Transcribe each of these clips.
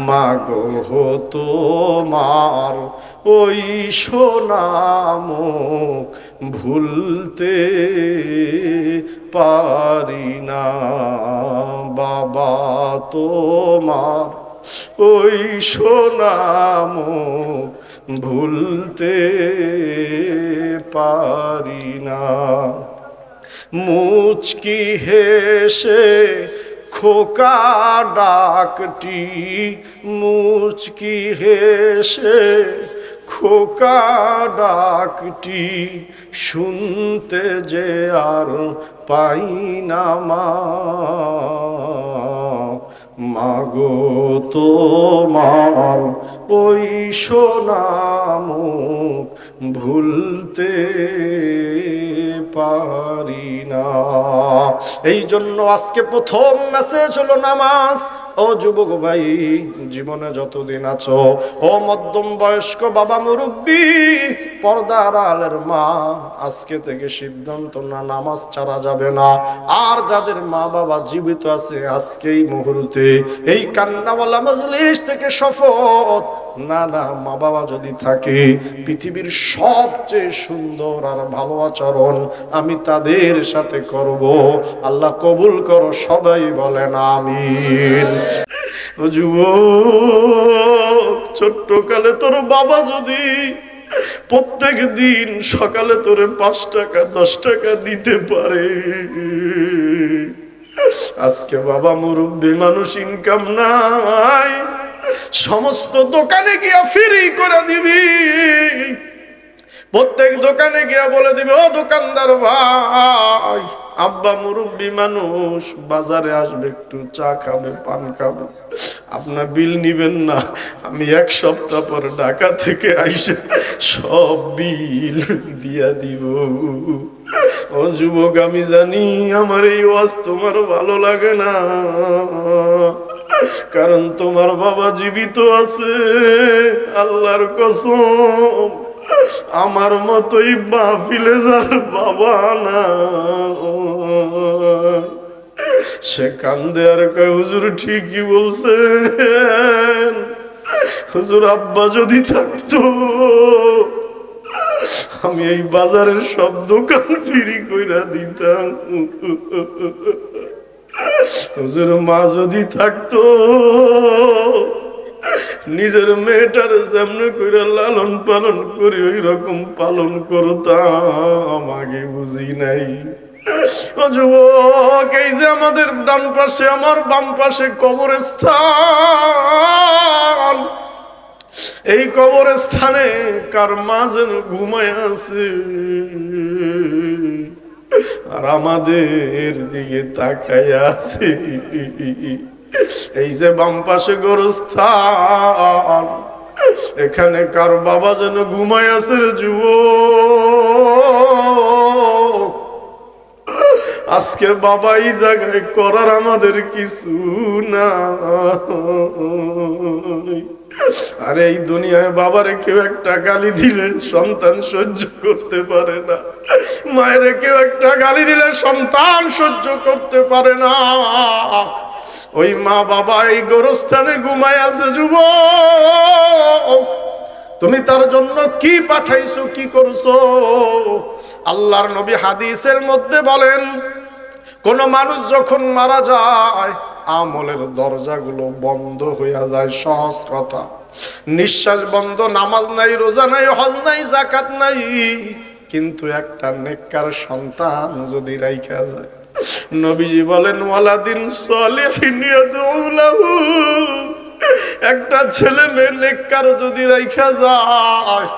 মাগো তোমার ওই সোনামুখ ভুলতে পারি না। বাবা তোমার ওই সোনামুখ ভুলতে পারি না। মুচকি হেসে খোকা ডাকটি, মুচকি হেসে খোকা ডাকটি শুনতে যে আর পাই না মা। মাগো তোমার ওই সোনামুখ ভুলতে পারি না। এই জন্য আজকে প্রথম মেসেজ হলো নামাজ। ও যুবক ভাই, জীবনে যতদিন আছো, ও মধ্যম বয়স্ক বাবা মুরব্বী, পর্দার আলের মা, আজকে থেকে সিদ্ধান্ত না, নামাজ ছাড়া যাবে না। আর যাদের মা বাবা জীবিত আছে, আজকেই মুহূর্তে এই কান্নাওয়ালা মজলিস থেকে শপথ, না না, মা বাবা যদি থাকে, পৃথিবীর সবচেয়ে সুন্দর আর ভালো আচরণ আমি তাদের সাথে করব। আল্লাহ কবুল করো, সবাই বলেন আমিন। ও যুবক, ছোট্ট কালে তোর বাবা যদি প্রত্যেক দিন সকালে তোরে 5 টাকা 10 টাকা দিতে পারে, আজকে বাবা মুরব্বী মানুষ, ইনকাম নাই, সমস্ত দোকানে গিয়া ফ্রি করে দিবি। প্রত্যেক দোকানে গিয়া বলে দিবে, ও দোকানদার ভাই, আব্বা মুরব্বী মানুষ বাজারে আসবে, একটু চা খাবে, পান খাবে, আপনার বিল নিবেন না, আমি 1 সপ্তাহ পর ঢাকা থেকে আইসে সব বিল দিয়া দিব। ও যুবক, আমি জানি আমার এই ওয়াজ তোমার ভালো লাগে না, কারণ তোমার বাবা জীবিত আছে। আল্লাহর কসম, আমার মতোই মাহফিলে যার বাবা না, সে কান্দে আর কয়, হুজুর ঠিকই বলছেন, হুজুর আব্বা যদি থাকতো আমি এই বাজারের সব দোকান ফ্রি কইরা দিতাম। হুজুর মা যদি থাকতো নিজের মেয়েটার সামনে কইরা লালন পালন করি ওই রকম পালন করতাম, আগে বুঝি নাই। ও যুবক, এই যে আমাদের ডান পাশে, আমার বাম পাশে কবরস্থান, এই কবরস্থানে কার মা যেন ঘুমায় আছে, আর আমাদের দিকে তাকায় আছে। এই যে বাম পাশে গোরস্থান, এখানে কার বাবা যেন ঘুমায় আছে রে যুবক। আজকে বাবা এই জায়গায় করার আমাদের কিছু না। আর এই দুনিয়ায় বাবারে কেউ একটা গালি দিলে সন্তান সহ্য করতে পারে না, মায়েরে কেউ একটা গালি দিলে সন্তান সহ্য করতে পারে না। ওই মা বাবা এই গোরস্থানে ঘুমায় আছে যুবক, তুমি তার জন্য কি পাঠাইছো, কি করছো? আল্লাহর নবী হাদিসের মধ্যে বলেন, কোন মানুষ যখন মারা যায় আমলের দরজাগুলো বন্ধ হইয়া যায়। সহজ কথা, নিঃশ্বাস বন্ধ, নামাজ নাই, রোজা নাই, হজ নাই, যাকাত নাই, কিন্তু একটা নেককার সন্তান যদি রাইখা যায়, নবীজি বলেন, ওয়ালাদিন সালিহিন ইয়াদউ লাহু, একটা ছেলে মেয়ে নেককার যদি রাইখা যায়,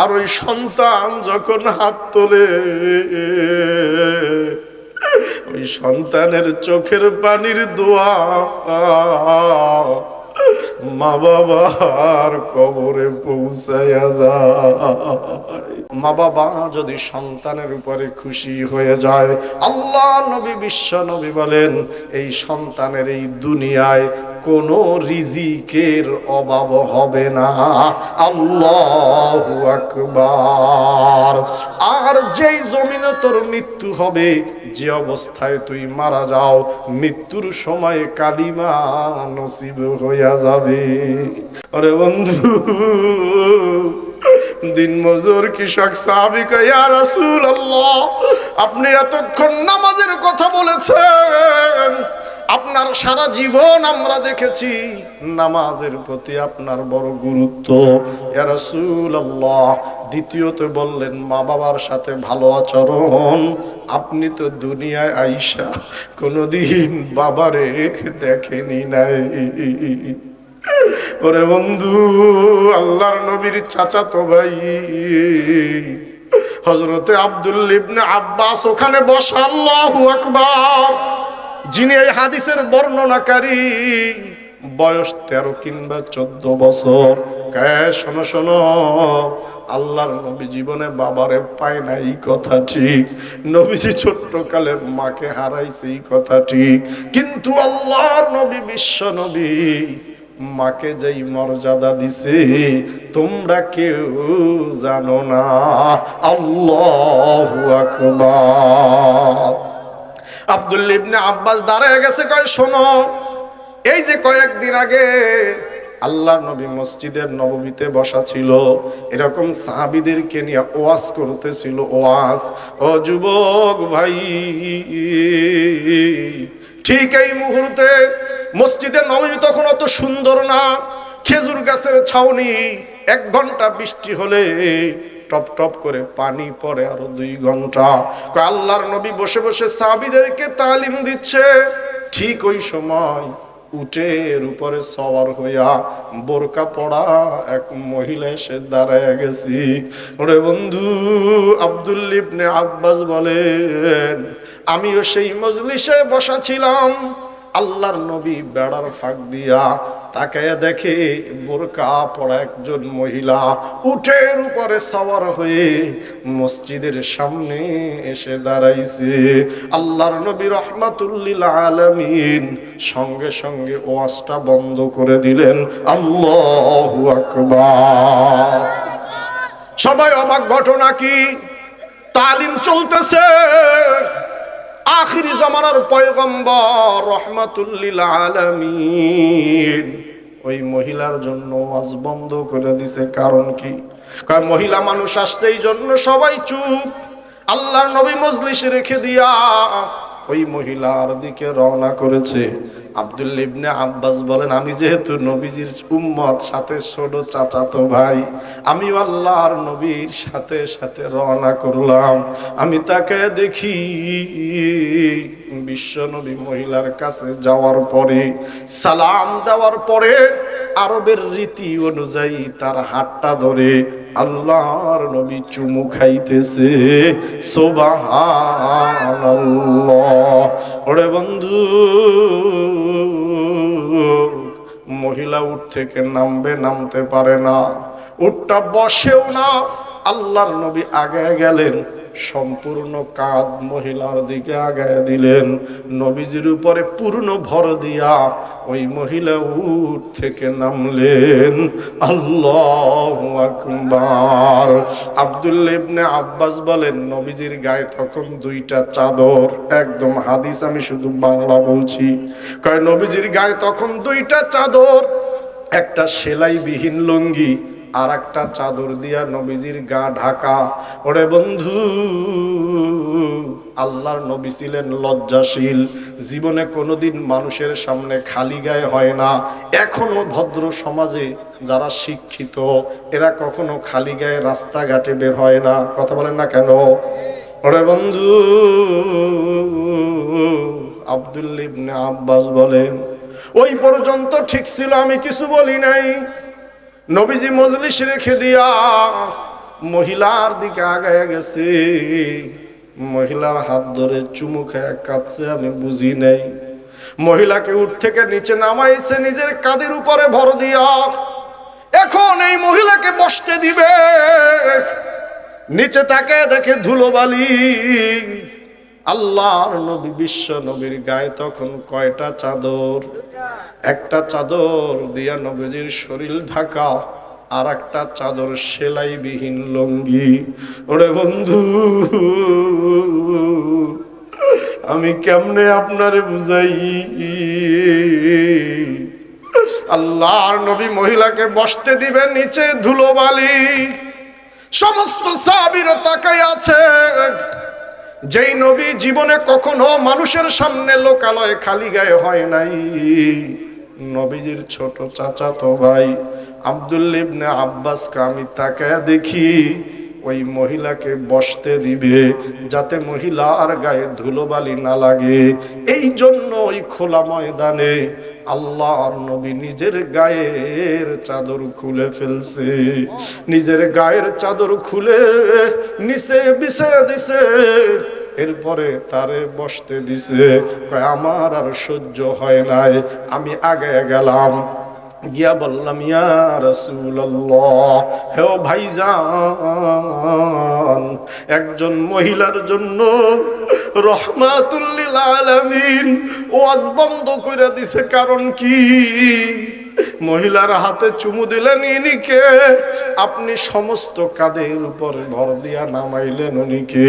আর ওই সন্তান যখন হাত তোলে, ওই সন্তানের চোখের পানির দোয়া মা বাবার কবরে পৌঁছায়া যায়। মা বাবা যদি সন্তানের উপরে খুশি হয়ে যায়, আল্লাহ নবী, বিশ্ব নবী বলেন, এই সন্তানের এই দুনিয়ায় কোনো রিজিকের অভাব হবে না। আল্লাহু আকবার। আর যেই জমিনে তোর মৃত্যু হবে, যে অবস্থায় তুই মারা যাও, মৃত্যুর সময় কালিমা নসিব হইয়া যাবে। আরে বন্ধু, দিন মজুর কৃষক সাহাবী কয়, ইয়া রাসূলুল্লাহ, আপনি এতক্ষণ নামাজের কথা বলেছেন, আপনার সারা জীবন আমরা দেখেছি নামাজের প্রতি আপনার বড় গুরুত্ব। ইয়া রাসূলুল্লাহ, দ্বিতীয়ত বললেন মা বাবার সাথে ভালো আচরণ। আপনি তো দুনিয়ায় আইসা কোনোদিন বাবারে দেখেনি নাই। ওরে বন্ধু, আল্লাহর নবীর চাচাতো ভাই হযরতে আব্দুল্লাহ ইবনে আব্বাস ওখানে বসা। আল্লাহু আকবার। যিনি এই হাদিসের বর্ণনাকারী, বয়স 13 কিংবা 14 বছর। শোনো শোনো, আল্লাহর নবী জীবনে বাবারে পায় না এই কথা ঠিক, নবীজি ছোট্টকালে মাকে হারাইছে এই কথা ঠিক, কিন্তু আল্লাহর নবী বিশ্ব নবী মাকে যেই মর্যাদা দিছে তোমরা কেউ জানো না। আল্লাহু আকবার। আব্দুল্লাহ ইবনে আব্বাস দাঁড়ায় গেছে, কয় শোনো, এই যে কয়েকদিন আগে আল্লাহর নবী মসজিদের নববীতে বসা ছিল, এরকম সাহাবীদেরকে নিয়ে ওয়াজ করতেছিল। ওয়াজ, ও যুবক ভাই, ঠিক এই মুহূর্তে মসজিদের নববী তখন অত সুন্দর না, খেজুর গাছের ছাউনি, 1 ঘন্টা বৃষ্টি হলে টপ টপ করে পানি পড়ে আরো 2 ঘন্টা। আল্লাহর নবী বসে বসে সাহাবীদেরকে তালিম দিচ্ছে। ঠিক ওই সময় উটের উপরে সওয়ার হইয়া বোরকা পড়া এক মহিলা এসে দাঁড়ায় গেছি। ওরে বন্ধু, আব্দুল্লাহ ইবনে আব্বাস বলেন, আমিও সেই মজলিসে বসা ছিলাম। আল্লাহর নবী বেড়ার ফাঁক দিয়া তাকায় দেখে বোরকা পরা একজন মহিলা উটের উপরে সওয়ার হয়ে মসজিদের সামনে এসে দাঁড়াইছে। আল্লাহর নবী রাহমাতুল লিল আলামিন সঙ্গে সঙ্গে ওয়াজটা বন্ধ করে দিলেন। আল্লাহু আকবার। সবাই অবাক, ঘটনা কি? তালিম চলতেছে, আখিরি জামানার পয়গম্বর রাহমাতুল লিল আলামিন ওই মহিলার জন্য ওয়াজ বন্ধ করে দিছে। কারণ কি? কারণ মহিলা মানুষ আসছে এই জন্য সবাই চুপ। আল্লাহর নবী মজলিস রেখে দিয়া ওই মহিলার দিকে রওনা করেছে। আব্দুল্লাহ ইবনে আব্বাস বলেন, আমি যেহেতু নবীজির উম্মত, সাথে ছোট চাচাতো ভাই, আমি আল্লাহর নবীর সাথে সাথে রওনা করলাম। আমি তাকে দেখি বিশ্ব নবী মহিলার কাছে যাওয়ার পরে, সালাম দেওয়ার পরে আরবের রীতি অনুযায়ী তার হাতটা ধরে আল্লাহর নবী চুমু খাইতেছে। সুবহানাল্লাহ। ওরে বন্ধু, মহিলা উট থেকে নামতে পারে না, উটটা বসেও না। আল্লাহর নবী আগায় গেলেন, সম্পূর্ণ কাঁধ মহিলার দিকে আগায় দিলেন, নবীজির উপরে পূর্ণ ভর দিয়া ওই মহিলা উট থেকে নামলেন। আল্লাহু আকবার। আব্দুল্লাহ ইবনে আব্বাস বলেন, নবীজির গায়ে তখন 2টা চাদর, একদম হাদিস আমি শুধু বাংলা বলছি। কয় নবীজির গায়ে তখন 2টা চাদর, একটা সেলাইবিহীন লুঙ্গি আর একটা চাদর দিয়া নবীজির গা ঢাকা। ওরে বন্ধু, আল্লাহর নবী ছিলেন লজ্জাশীল, জীবনে কোনোদিন মানুষের সামনে খালি গায়ে হয় না। এখনো ভদ্র সমাজে যারা শিক্ষিত, এরা কখনো খালি গায়ে রাস্তাঘাটে বের হয় না। কথা বলেন না কেন? ওরে বন্ধু, আব্দুল্লাহ ইবনে আব্বাস বলেন, ওই পর্যন্ত ঠিক ছিল, আমি কিছু বলি নাই। নবীজি মজলিস রেখে দিয়া মহিলার দিকে আগায় গেছে, মহিলার হাত ধরে চুমু খেয়ে কাঁদছে, আমি বুঝি নাই। মহিলাকে উঠ থেকে নিচে নামাইছে নিজের কাঁধের উপরে ভর দিয়া। এখন এই মহিলাকে বসতে দিবে, নিচে তাকে দেখে ধুলোবালি। আল্লাহর নবী বিশ্ব নবীর গায়ে তখন কয়টা চাদর? একটা চাদর দিয়া নবীজির শরীর ঢাকা, আর একটা চাদর সেলাইবিহীন লুঙ্গি। ওরে বন্ধু, আমি কেমনে আপনারে বুঝাই? আল্লাহর নবী মহিলাকে বসতে দিবেন নিচে ধুলোবালি। সমস্ত সাহাবীরা তাকায় আছে। যেই নবী জীবনে কখনো মানুষের সামনে লোকালয়ে খালি গায়ে হয় নাই, নবীজির ছোট চাচাতো ভাই আব্দুল্লাহ ইবনে আব্বাসকে আমি তাকায় দেখি ওই মহিলাকে বসতে দিবে যাতে মহিলার গায়ে ধুলোবালি না লাগে। এই জন্য ওই খোলা ময়দানে আল্লাহর নবী নিজের গায়ের চাদর খুলে ফেলছে। নিজের গায়ের চাদর খুলে নিচে বিছিয়ে দিছে, এরপরে তারে বসতে দিছে। আমার আর সহ্য হয় নাই, আমি আগে গেলাম, গিয়া বললাম, ইয়া রাসূলুল্লাহ, হে ভাইজান, একজন মহিলার জন্য রহমাতুল লিল আলামিন ওয়াজ বন্ধ করে দিছে, কারণ কি? মহিলার হাতে চুমু দিলেন, ইনিকে আপনি সমস্ত কাঁধের উপর ভর দিয়া নামাইলেন, উনিকে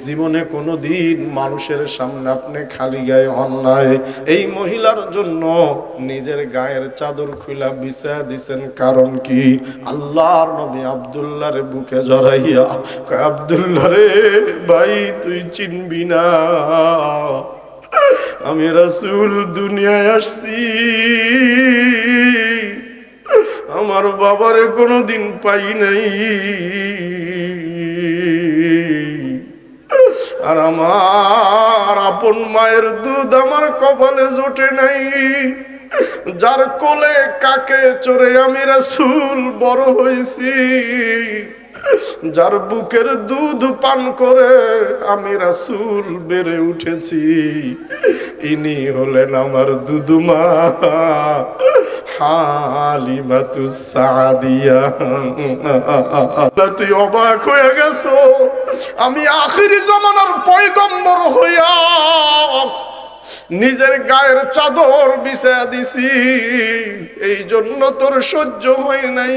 জীবনে কোনোদিন মানুষের সামনে আপনি খালি গায়ে হন নাই। এই মহিলার জন্য নিজের গায়ের চাদর খুলা বিছায়া দিছেন, কারণ কি? আল্লাহর নবী আব্দুল্লাহ রে বুকে জড়াইয়া কয়, আব্দুল্লাহ রে ভাই, তুই চিনবি না, আমি রাসূল দুনিয়ায় আসছি, আমার বাবারে কোনোদিন পাই নাই, আর আমার আপন মায়ের দুধ আমার কপালে জোটে নাই, যার কোলে কাকে চড়ে আমি রাসূল বড় হয়েছি, যার বুকের দুধ পান করে আমি রাসূল বেড়ে উঠেছি, ইনি হলেন আমার দুধমা হালিমাতুস সাদিয়া। তুই অবাক হয়ে গেছো? আমি আখিরি জামানার পয়গম্বর হইয়া নিজের গায়ের চাদর বিছায়া দিছি, এই জন্য তোর সহ্য হয় নাই।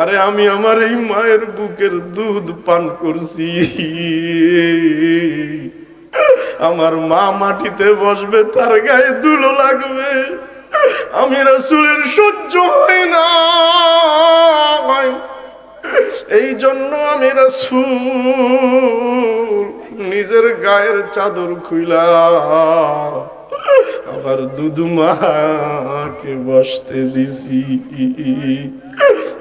আরে আমি আমার এই মায়ের বুকের দুধ পান করছি, আমার মা মাটিতে বসবে, তার গায়ে ধুলো লাগবে, আমি রাসূলের সহ্য হয় না, এই জন্য আমি রাসূল নিজের গায়ের চাদর খুইলা আবার দুধমাকে বসতে দিছি।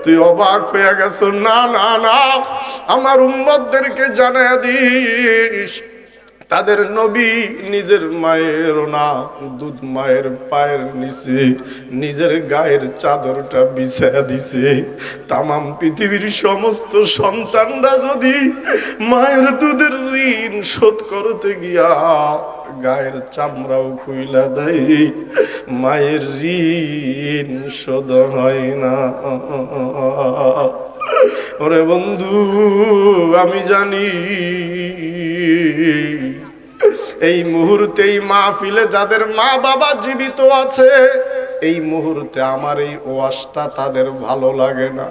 তুই অবাক হয়ে গেছো? না না না, আমার উম্মতদেরকে জানায়া দিস, তাদের নবী নিজের মায়ের না, দুধ মায়ের পায়ের নিচে নিজের গায়ের চাদরটা বিছায়া দিছে। তামাম পৃথিবীর সমস্ত সন্তানরা যদি মায়ের দুধের ঋণ শোধ করতে গিয়া গায়ের চামড়াও খুইলা দেয়, মায়ের ঋণ শোধ হয় না। ওরে বন্ধু, আমি জানি এই মুহূর্তে এই মাহফিলে যাদের মা বাবা জীবিত আছে, এই মুহূর্তে আমার এই ওয়াজটা তাদের ভালো লাগে না,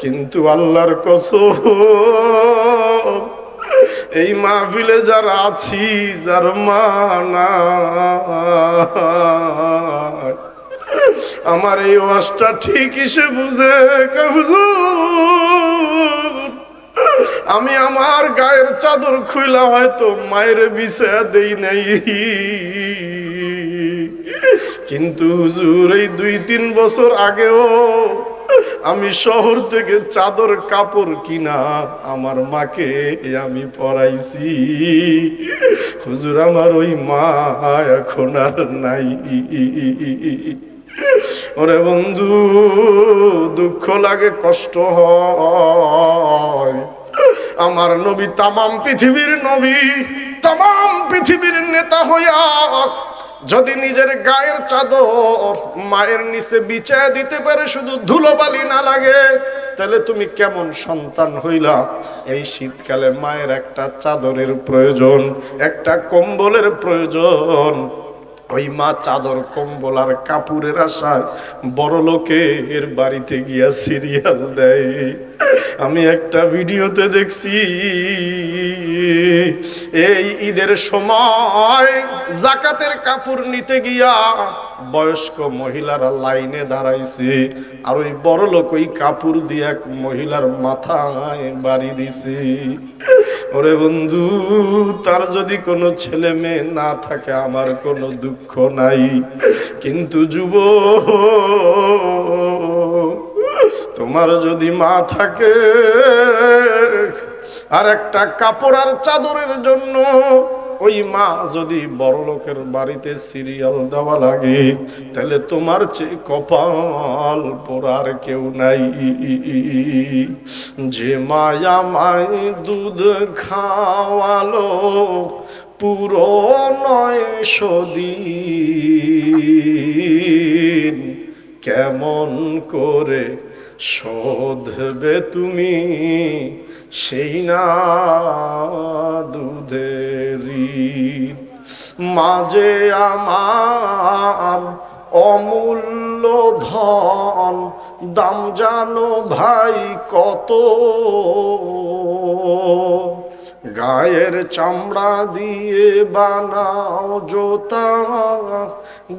কিন্তু আল্লাহর কসম, এই মাহফিলে যারা আছি, যার মা নাই, আমার এই ওয়াজটা ঠিক হিসে বুঝে, আমি আমার গায়ের চাদর খুইলা হয়তো মায়ের বিছায়া দেই নাই, কিন্তু হুজুর এই 2-3 বছর আগেও আমি শহর থেকে চাদর কাপড় কিনা আমার মাকে আমি পরাইছি। হুজুর, আমার ওই মা এখন আর নাই। ওরে বন্ধু, দুঃখ লাগে, কষ্ট হয়। আমার নবী তামাম পৃথিবীর নবী, তামাম পৃথিবীর নেতা হইয়া যদি নিজের গায়ের চাদর মায়ের নিচে বিছায়া দিতে পারে, শুধু ধুলোবালি না লাগে, তাহলে তুমি কেমন সন্তান হইলা? এই শীতকালে মায়ের একটা চাদরের প্রয়োজন, একটা কম্বলের প্রয়োজন। ওই মা চাদর কম্বল আর কাপড়ের আশায় বড় লোকের বাড়িতে গিয়া সিরিয়াল দেয়। আমি একটা ভিডিওতে দেখছি, এই ঈদের সময় জাকাতের কাপড় নিতে গিয়া বয়স্ক মহিলারা লাইনে দাঁড়াইছে, আর ওই বড় লোক ওই কাপড় দিয়ে এক মহিলার মাথায় বাড়ি দিছে। ওরে বন্ধু, তার যদি কোনো ছেলে মেয়ে না থাকে আমার কোনো দুঃখ নাই, কিন্তু যুবক, তোমার যদি মা থাকে আর একটা কাপড় আর চাদরের জন্য ওই মা যদি বড় লোকের বাড়িতে সিরিয়াল দেওয়া লাগে, তাহলে তোমার চেয়ে কপাল পোড়ার কেউ নাই। যে মায়া মাই দুধ খাওয়ালো পুরো 900 দিন, কেমন করে শোধবে তুমি সেই না দুধেরি। মাঝে আমার অমূল্য ধন, দাম জানো ভাই কত, গায়ের চামড়া দিয়ে বানাও জোতা,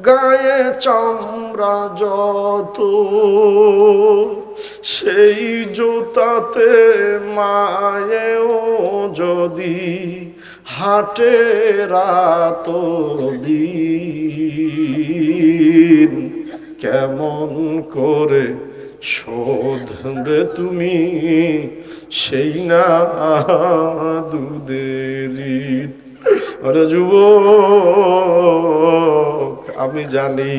গায়ে চামড়া যত, সেই জুতাতে মায়েও যদি হাটে রাত দিন, কেমন করে শোধবে তুমি সেই না দুধেরি। আরে যুবক, আমি জানি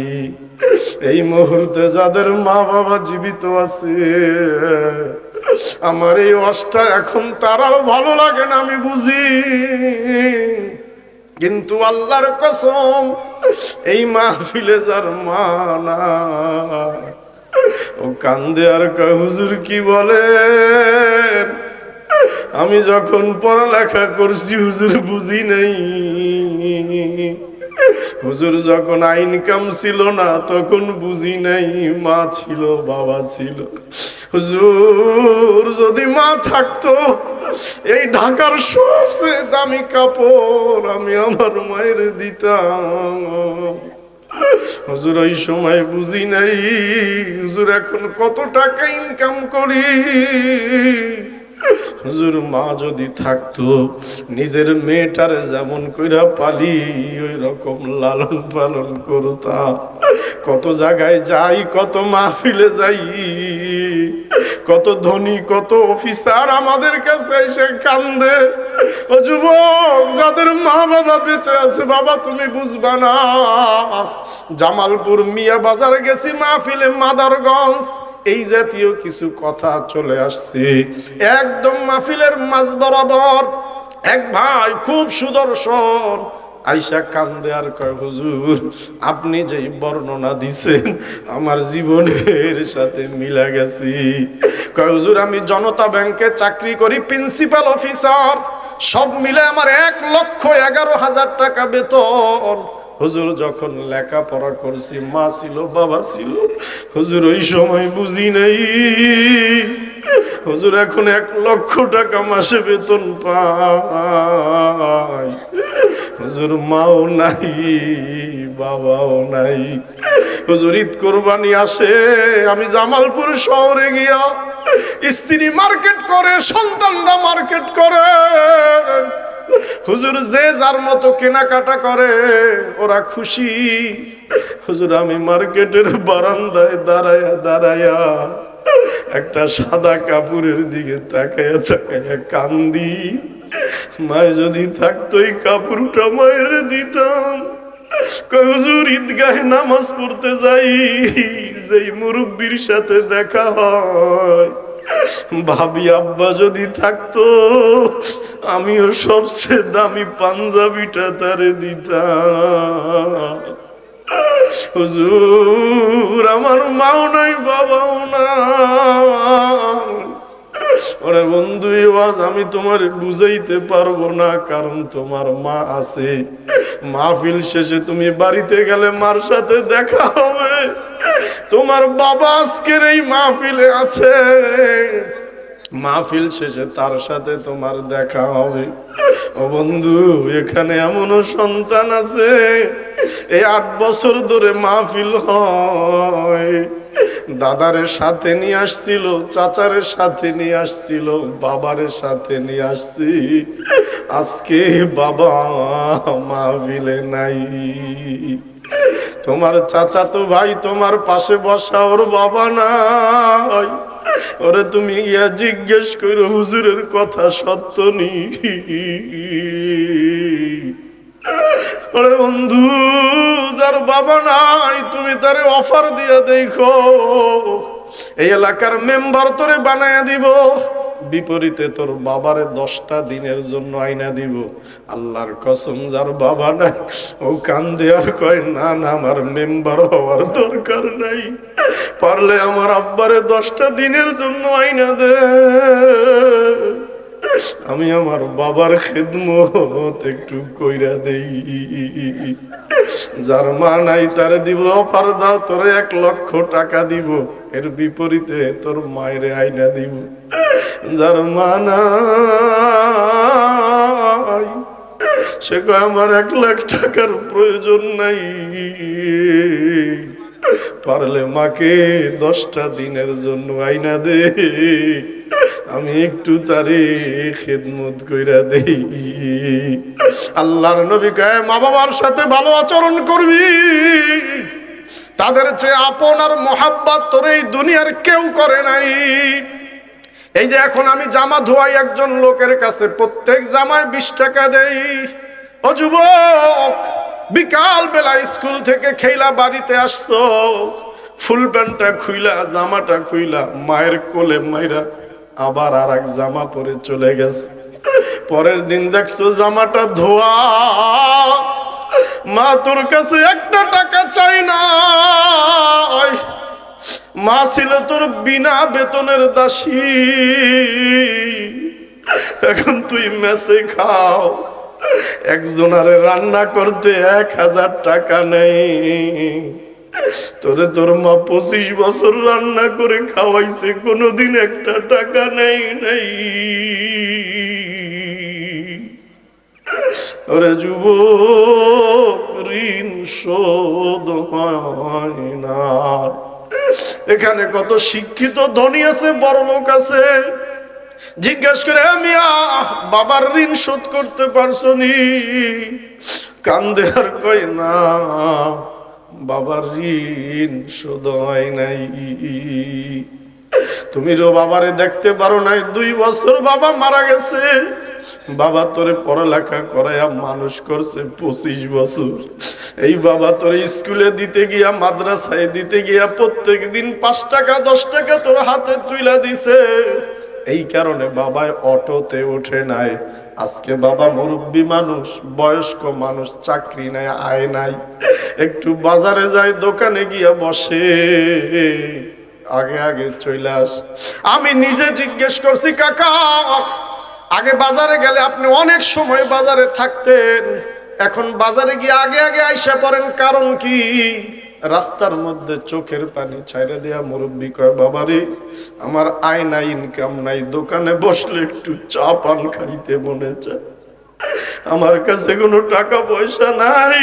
এই মুহূর্তে যাদের মা বাবা জীবিত আছে, আমার এই অষ্টা এখন তার আর ভালো লাগে না, আমি বুঝি, কিন্তু আল্লাহর কসম এই মাহফিলে যার মা না, ও কান্দে আর কয় হুজুর কি বলেন, আমি যখন পড়ালেখা করছি হুজুর বুঝি নাই, হুজুর যখন ইনকাম ছিল না তখন বুঝি নাই, মা ছিল বাবা ছিল, হুজুর যদি মা থাকতো এই ঢাকার সবচেয়ে দামি কাপড় আমি আমার মায়ের দিতাম, হুজুর ওই সময় বুঝি নাই, হুজুর এখন কত টাকা ইনকাম করি, হুজুর মা যদি থাকতো নিজের মেয়েটারে যেমন কইরা পালি ওই রকম লালন পালন করতাম। কত জায়গায় যাই, কত মাহফিলে যাই, কত ধনী কত অফিসার আমাদের কাছে এসে কান্দে, ও যুবক যাদের মা বাবা বেঁচে আছে বাবা তুমি বুঝবা না। জামালপুর মিয়া বাজারে গেছি মাহফিলে, মাদারগঞ্জ, এই জাতীয় কিছু কথা চলে আসছে, একদম মাহফিলের মাঝ বরাবর এক ভাই খুব সুদর্শন আইসা কান্দে আর কয় হুজুর আপনি যেই বর্ণনা দিছেন আমার জীবনের সাথে মিলা গেছে। কয় হুজুর আমি জনতা ব্যাংকে চাকরি করি, প্রিন্সিপাল অফিসার, সব মিলে আমার 1,11,000 টাকা বেতন। হুজুর যখন লেখাপড়া করছি মা ছিল বাবা ছিল, হুজুর ওই সময় বুঝি নাই, হুজুর এখন 1,00,000 টাকা মাসে বেতন পাই, হুজুর মাও নাই বাবাও নাই। হুজুর ঈদ কোরবানি আসে, আমি জামালপুর শহরে গিয়া স্ত্রী মার্কেট করে, সন্তানরা মার্কেট করে, হুজুর যে যার মতো কেনাকাটা করে, ওরা খুশি। হুজুর আমি মার্কেটের বারান্দায় দাঁড়ায়া দাঁড়ায়া একটা সাদা কাপড়ের দিকে তাকায়া তাকায়া কান্দি, মায় যদি থাকতো এই কাপড়টা মায়ের দিতাম। কয় হুজুর ঈদগাহে নামাজ পড়তে যাই, যেই মুরব্বির সাথে দেখা হয় ভাবি আব্বা যদি থাকতো আমিও সবচেয়ে দামি পাঞ্জাবিটা তারে দিতাম। হুজুর আমার মাও নাই বাবাও না। ওরে বন্ধু এই ওয়াজ আমি তোমার বুঝাইতে পারবো না, কারণ তোমার মা আছে। মাহফিল শেষে তুমি বাড়িতে গেলে মার সাথে দেখা হবে। তোমার বাবা আজকের এই মাহফিলে আছে, মাহফিল শেষে তার সাথে তোমার দেখা হবে। ও বন্ধু এখানে এমনও সন্তান আছে এই 8 বছর ধরে মাহফিল হয়, দাদারের সাথে নিয়ে আসছিল, চাচারের সাথে নিয়ে আসছিল, বাবারের সাথে নিয়ে আসছি, আজকে বাবা মাহফিলে নাই। তোমার চাচা তো ভাই তোমার পাশে বসা, ওর বাবা নাই। ওরে তুমি গিয়া জিজ্ঞেস করো হুজুরের কথা সত্য নি। ওরে বন্ধু যার বাবা নাই তুমি তারে অফার দিয়ে দেখো, এই এলাকার মেম্বার তোরে বানায়া দিব, বিপরীতে তোর বাবারে 10টা দিনের জন্য আইনা দিব। আল্লাহর কসম যার বাবা নাই ও কান্দে আর কয় না না আমার মেম্বার হওয়ার দরকার নাই, পারলে আমার আব্বারে 10টা দিনের জন্য আইনা দে, আমি আমার বাবার খেদমত একটু কইরা দেই। যার মা নাই তারে দিব অফার দাও, তোরে 1 লক্ষ টাকা দিব, এর বিপরীতে তোর মায়ের আইনা দিব। যার মা নাই সে কয় আমার 1 লাখ টাকার প্রয়োজন নাই, পারলে মাকে 10টা দিনের জন্য আইনা দে, আমি একটু তারে খেদমত কইরা দেই। আল্লাহর নবী কয় মা বাবার সাথে ভালো আচরণ করবি, তাদের চেয়ে আপন আর মোহাব্বত তোর এই দুনিয়ার কেউ করে নাই। এই যে এখন আমি জামা ধোয়াই একজন লোকের কাছে, প্রত্যেক জামায় 20 টাকা দেই। ও যুবক বিকাল বেলা স্কুল থেকে খেলা বাড়িতে আসছো, ফুল প্যান্টটা খুইলা জামাটা খুইলা মায়ের কোলে মাইরা আবার আর এক জামা পরে চলে গেছে। পরের দিন দেখছো জামাটা ধোয়া, মা তোর কাছে 1টা টাকা চাই না, মা ছিল তোর বিনা বেতনের দাসী, এখন তুই মেসে খাও, একজনারে রান্না করতে 1000 টাকা নেই, তোরে তোর মা 25 বছর রান্না করে খাওয়াইছে, কোনোদিন 1টা টাকা নেই নাই। ওরে যুবক ঋণ শোধ হয় না। এখানে কত শিক্ষিত ধনী আছে, বড় লোক আছে, জিজ্ঞেস করে মিয়া বাবার ঋণ শোধ করতে পারছো নি? কান্দে আর কয় না বাবার ঋণ শোধ হয় নাই। তুমি তো বাবারে দেখতে পারো নাই, 2 বছর বাবা মারা গেছে, বাবা তোরে পড়ালেখা করাইয়া মানুষ করছে 25 বছর। এই বাবা তোরে স্কুলে দিতে গিয়া মাদ্রাসায় দিতে গিয়া প্রত্যেক দিন 5 টাকা 10 টাকা তোর হাতে তুইলা দিছে, এই কারণে বাবায় অটোতে ওঠে নাই। আজকে বাবা মুরব্বী মানুষ, বয়স্ক মানুষ, চাকরি নাই, আয় নাই, একটু বাজারে যায়, দোকানে গিয়া বসে, আগে আগে চলে আস। আমি নিজে জিজ্ঞেস করছি কাকা আগে বাজারে গেলে আপনি অনেক সময় বাজারে থাকতেন, এখন বাজারে গিয়ে আগে আগে আইসা পড়েন, কারণ কি? রাস্তার মধ্যে চোখের পানি ছাইড়া দেয়া মুরব্বী কয় বাবারে আমার আয় নাই, ইনকাম নাই, দোকানে বসলে একটু চা পান খাইতে মনে চায়, আমার কাছে কোনো টাকা পয়সা নাই।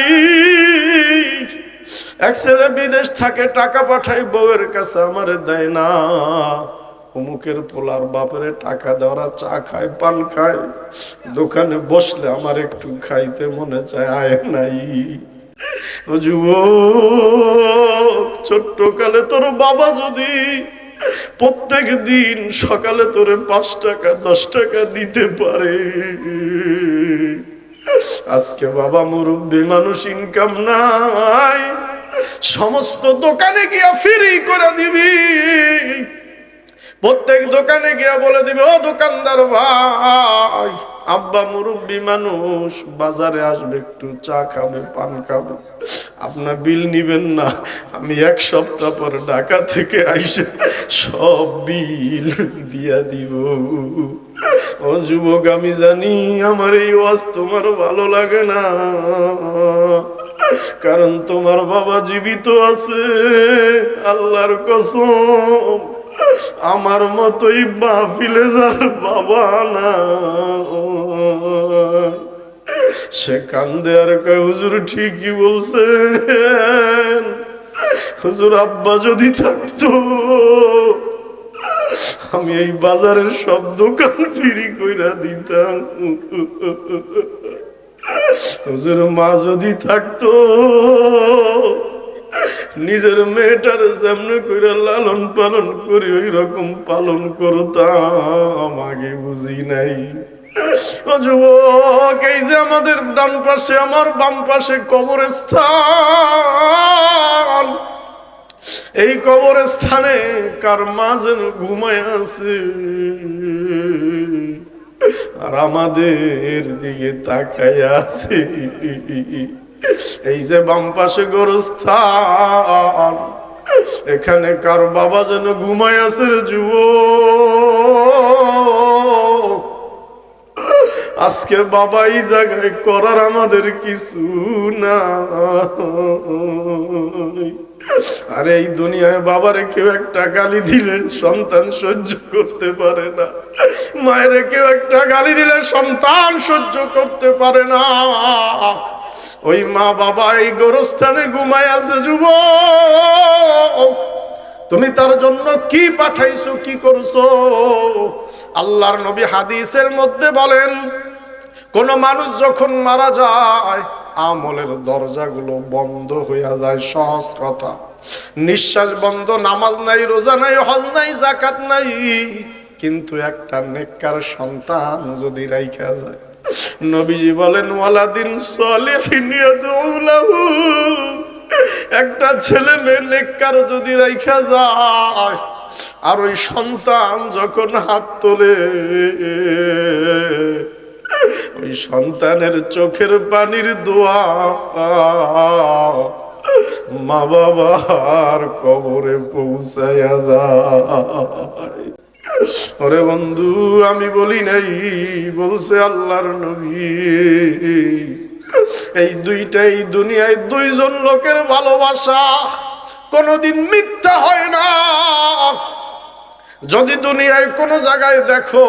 এক ছেলে বিদেশ থাকে, টাকা পাঠাই বউয়ের কাছে, আমারে দেয় না। অমুকের পোলার বাপরে টাকা দেওয়া চা খায় পান খায়, দোকানে বসলে আমার একটু খাইতে মনে চায়, আয় নাই। ও যুবক ছোট্ট কালে তোর বাবা যদি প্রত্যেক দিন সকালে তোরে 5 টাকা 10 টাকা দিতে পারে, আজকে বাবা মুরব্বী মানুষ, ইনকাম নাই, সমস্ত দোকানে গিয়া ফ্রি করে দিবি, প্রত্যেক দোকানে গিয়া বলে দিবে, ও দোকানদার ভাই, আব্বা মুরব্বী মানুষ, বাজারে আসবে, একটু চা খাবে, পান খাবে, আপনার বিল নিবেন না, আমি এক সপ্তাহ পর ঢাকা থেকে আইসে সব বিল দিয়া দিব। ও যুবক, আমি জানি আমার এই ওয়াজ তোমার ভালো লাগে না, কারণ তোমার বাবা জীবিত আছে। আল্লাহর কসম, আমার মতোই মাহফিলে যার বাবা না, সে কান্দে আর কয়, হুজুর ঠিকই বলছেন, হুজুর আব্বা যদি থাকতো আমি এই বাজারের সব দোকান ফ্রি কইরা দিতাম। হুজুর মা যদি থাকতো নিজের মেয়েটার সামনে কইরা লালন পালন করি ওই রকম পালন করতাম, আগে বুঝি নাই। ও যুবক, এই যে আমাদের ডান পাশে, আমার বাম পাশে কবরস্থান, এই কবরস্থানে কার মা যেন ঘুমায় আছে, আর আমাদের দিকে তাকায় আছে। এই যে বাম পাশে গোরস্থান, এখানে কার বাবা যেন ঘুমায় আছে রে যুবক। আজকে বাবা এই জায়গায় করার আমাদের কিছু না। আরে এই দুনিয়ায় বাবারে কেউ একটা গালি দিলে সন্তান সহ্য করতে পারে না, মায়ের কেউ একটা গালি দিলে সন্তান সহ্য করতে পারে না। ওই মা বাবা এই গোরস্থানে ঘুমায় আছে যুবক, তুমি তার জন্য কি পাঠাইছো, কি করছো? আল্লাহর নবী হাদিসের মধ্যে বলেন, কোন মানুষ যখন মারা যায় আমলের দরজাগুলো বন্ধ হইয়া যায়। সহজ কথা, নিঃশ্বাস বন্ধ, নামাজ নাই, রোজা নাই, হজ নাই, যাকাত নাই, কিন্তু একটা নেককার সন্তান যদি রাইখা যায়, নবীজি বলেন ওয়ালাদিন সালিহিন ইয়াদউ লাহু, একটা ছেলে মেয়ে নেককার যদি রাইখা যায়, আর ওই সন্তান যখন হাত তোলে, ওই সন্তানের চোখের পানির দোয়া মা বাবার কবরে পৌঁছায়া যায়। ওরে বন্ধু, আমি বলি নাই, বলছে আল্লাহর নবী। এই দুইটাই দুনিয়ায় দুইজন লোকের ভালোবাসা কোনোদিন মিথ্যা হয় না। যদি দুনিয়ায় কোনো জায়গায় দেখো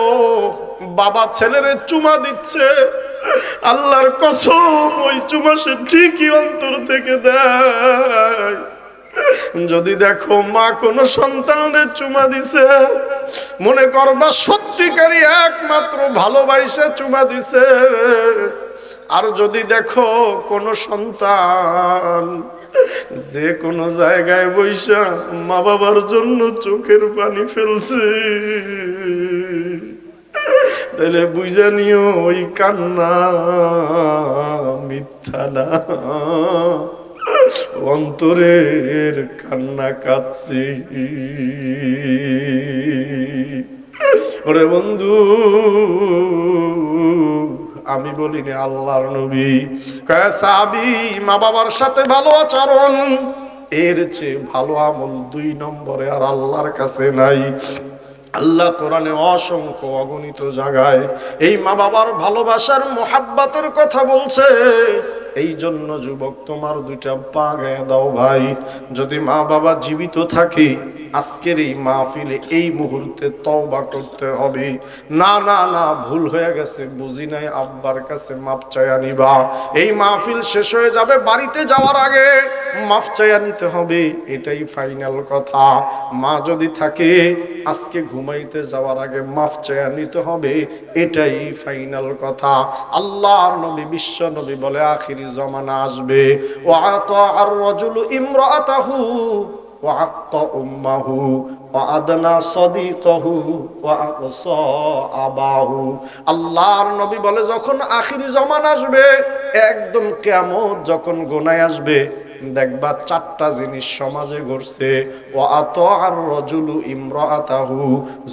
বাবা ছেলেরে চুমা দিচ্ছে, আল্লাহর কসম ওই চুমা সে ঠিকই অন্তর থেকে দেয়। যদি দেখো মা কোনো সন্তানের চুমা দিছে, মনে করবা সত্যিকারই একমাত্র ভালোবাসা চুমা দিছে। আর যদি দেখো কোনো সন্তান যে কোনো জায়গায় বৈশা মা বাবার জন্য চোখের পানি ফেলছে, তাহলে বুঝা নিও ওই কান্না মিথ্যা না, অন্তরের কান্না কাঁদছে। ওরে বন্ধু, আমি বলিনি, আল্লাহর নবী কয় সাহাবী, মা বাবার সাথে ভালো আচরণ এর চেয়ে ভালো আমল 2 নম্বরে আর আল্লাহর কাছে নাই। আল্লাহ কোরআনে অসংখ্য অগণিত জায়গায় এই মা বাবার ভালোবাসার মোহাব্বতের কথা বলছে। এই জন্য যুবক, তোমার 2টা পা গায়ে দাও ভাই। যদি মা বাবা জীবিত থাকে, আজকের এই মাহফিলে এই মুহূর্তে তওবা করতে হবে। না না না, ভুল হয়ে গেছে, বুঝি নাই, আব্বার কাছে মাপ চাইয়া নিবা। এই মাহফিল শেষ হয়ে যাবে, বাড়িতে যাওয়ার আগে মাপ চাইয়া নিতে হবে, এটাই ফাইনাল কথা। মা যদি থাকে, আজকে ঘুমাইতে যাওয়ার আগে মাফ চাইয়া নিতে হবে, এটাই ফাইনাল কথা। আল্লাহর নবী, বিশ্ব নবী বলে, আখিরি জামানা আসবে, ওয়া আতা আর রাজুলু ইমরাতাহু ওয়া আক্কা উম্মাহু ওয়া আদনা সাদিকাহু ওয়া আকসা আবাহু। আল্লাহর নবী বলে, যখন আখিরি জামানা আসবে, একদম কিয়ামত যখন গোনায় আসবে, দেখবা চারটা জিনিস সমাজে ঘটছে। ও আত আর রজুলু ইমরাতাহু,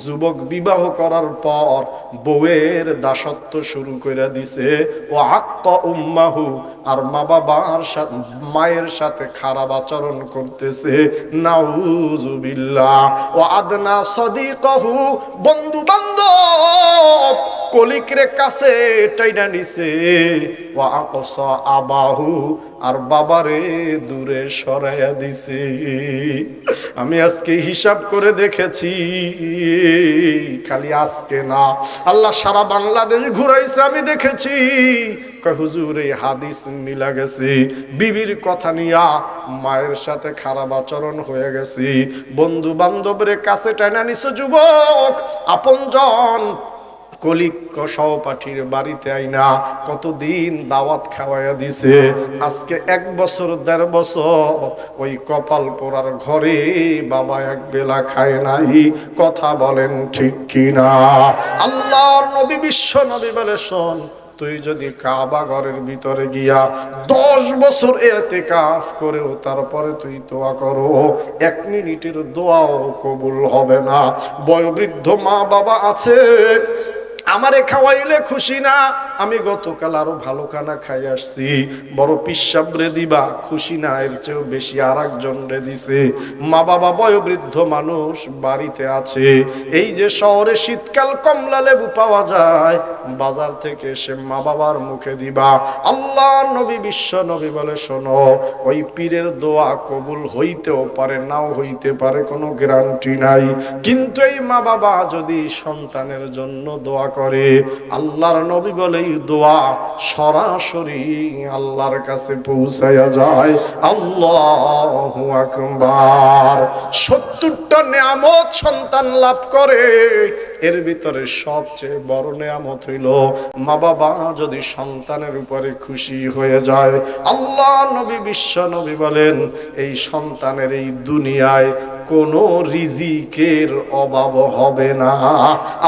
যুবক বিবাহ করার পর বউয়ের দাসত্ব শুরু করে দিছে। ও আক্কা উম্মাহু, আর মা বাবার সাথে মায়ের সাথে খারাপ আচরণ করতেছে। নাউজুবিল্লাহ। ও আদনা সদিকাহু, বন্ধু বান্ধব কলিকরে কাছে টাইনা নিছে। ও আকসা আবাহু, আর বাবারে দূরে সরাইয়া দিছে। আমি আজকে হিসাব করে দেখেছি, খালি আজকে না, আল্লাহ সারা বাংলাদেশ ঘুরাইছে, আমি দেখেছি। হুজুর এই হাদিস মিলা গেছে, বিবির কথা নিয়া মায়ের সাথে খারাপ আচরণ হয়ে গেছে, বন্ধু বান্ধবের কাছে টাইনা নিছে যুবক, আপনজন কলিক সহপাঠীর বাড়িতে আইনা কতদিন দাওয়াত খাওয়াইয়া দিছে। আজকে 1 বছর 1.5 বছর ওই কপাল পোড়ার ঘরে বাবা এক বেলা খায় নাই। কথা বলেন ঠিক কিনা? আল্লাহর নবী বিশ্ব নবী বলে, শোন, তুই যদি কাবা ঘরের ভিতরে গিয়া 10 বছর ইতিকাফ করেও তারপরে তুই দোয়া করো, 1 মিনিটের দোয়াও কবুল হবে না। বয়োবৃদ্ধ মা বাবা আছে, আমারে খাওয়াইলে খুশি না, আমি গতকাল আরো ভালো খানা খাই আসছি, বড় পিসাব রে দিবা, খুশি না, এর চেয়েও বেশি আর একজন রে দিছে। মা বাবা বয়োবৃদ্ধ মানুষ বাড়িতে আছে। এই যে শহরে শীতকাল কমলা লেবু পাওয়া যায়, বাজার থেকে এসে মা বাবার মুখে দিবা। আল্লাহ নবী বিশ্ব নবী বলে, শোনো, ওই পীরের দোয়া কবুল হইতেও পারে, নাও হইতে পারে, কোনো গ্যারান্টি নাই। কিন্তু এই মা বাবা যদি সন্তানের জন্য দোয়া করে, আল্লাহর নবী বলে এই দোয়া সরাসরি আল্লাহর কাছে পৌঁছায়া যায়। আল্লাহু আকবার। 70টা নিয়ামত সন্তান লাভ করে, এর ভিতরে সবচেয়ে বড় নিয়ামত হইল মা বাবা যদি সন্তানের উপরে খুশি হয়ে যায়। আল্লাহ নবী বিশ্ব নবী বলেন, এই সন্তানের এই দুনিয়ায় কোনো রিজিকের অভাব হবে না।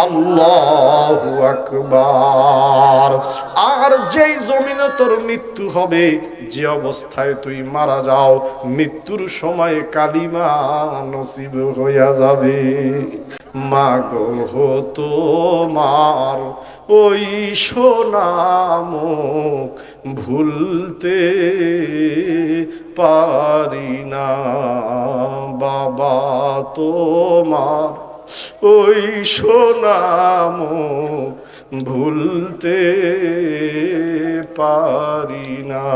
আল্লাহু আকবার। আর যেই জমিনে তোর মৃত্যু হবে, যে অবস্থায় তুই মারা যাও, মৃত্যুর সময় কালিমা নসিব হইয়া যাবে। মাগো তোমার ওই সোনামুখ ভুলতে পারি না, বাবা তোমার ওই সোনামুখ ভুলতে পারি না।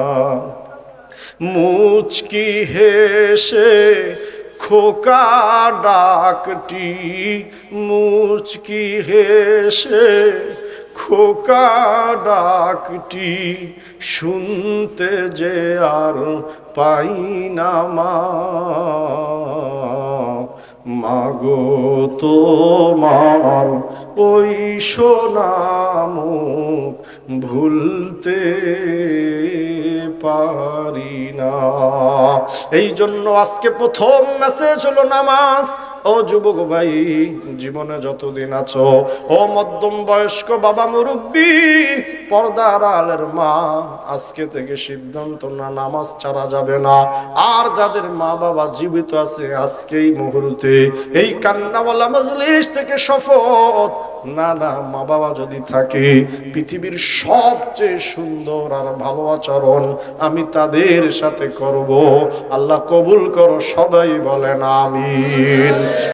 মুচকি হেসে খোকা ডাকটি, মুচকি হেসে খোকা ডাকটি, শুনতে যে আর পাই না মা। মাগো তোমার ওই সোনামুখ ভুলতে পারি না। এই জন্য আজকে প্রথম মেসেজ হলো নামাজ। ও যুবক ভাই, জীবনে যতদিন আছো, ও মধ্যম বয়স্ক বাবা মুরব্বী, পর্দার আলের মা, আজকে থেকে সিদ্ধান্ত না, নামাজ ছাড়া যাবে না। আর যাদের মা বাবা জীবিত আছে, আজকেই মুহূর্তে এই কান্নাওয়ালা মজলিস থেকে শপথ, না না, মা বাবা যদি থাকে, পৃথিবীর সবচেয়ে সুন্দর আর ভালো আচরণ আমি তাদের সাথে করব। আল্লাহ কবুল করো, সবাই বলেন আমিন।